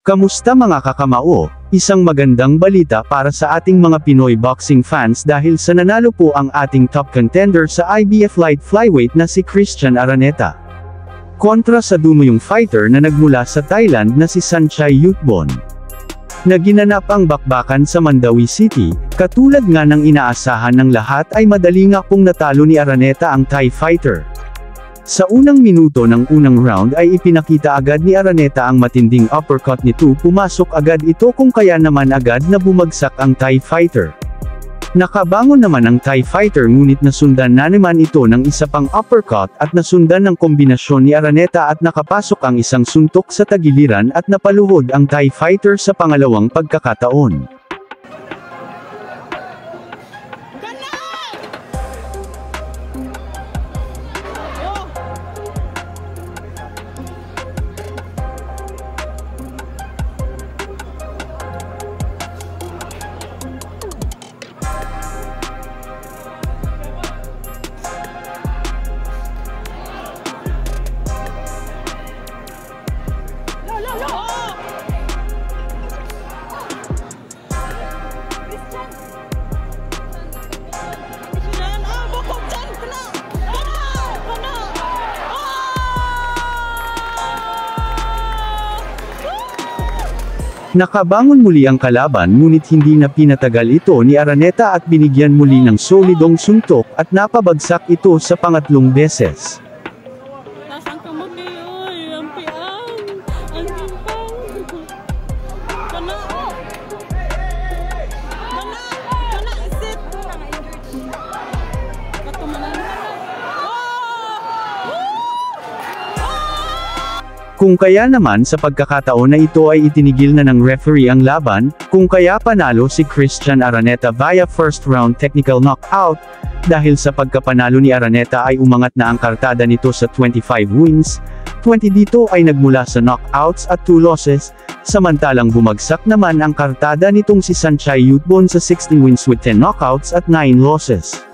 Kamusta mga kakamao? Isang magandang balita para sa ating mga Pinoy boxing fans dahil sa nanalo po ang ating top contender sa IBF Light Flyweight na si Christian Araneta. Kontra sa dumuyong fighter na nagmula sa Thailand na si Sanchay Yutbon. Naginanap ang bakbakan sa Mandawi City, katulad nga ng inaasahan ng lahat ay madali nga pong natalo ni Araneta ang Thai fighter. Sa unang minuto ng unang round ay ipinakita agad ni Araneta ang matinding uppercut nito, pumasok agad ito kung kaya naman agad na bumagsak ang Thai fighter. Nakabangon naman ang Thai fighter ngunit nasundan na naman ito ng isa pang uppercut at nasundan ng kombinasyon ni Araneta at nakapasok ang isang suntok sa tagiliran at napaluhod ang Thai fighter sa pangalawang pagkakataon. Nakabangon muli ang kalaban ngunit hindi na pinatagal ito ni Araneta at binigyan muli ng solidong suntok at napabagsak ito sa pangatlong beses. Kung kaya naman sa pagkakataon na ito ay itinigil na ng referee ang laban, kung kaya panalo si Christian Araneta via first round technical knockout, dahil sa pagkapanalo ni Araneta ay umangat na ang kartada nito sa 25 wins, 20 dito ay nagmula sa knockouts at 2 losses, samantalang bumagsak naman ang kartada nitong si Sanchay Yutbon sa 16 wins with 10 knockouts at 9 losses.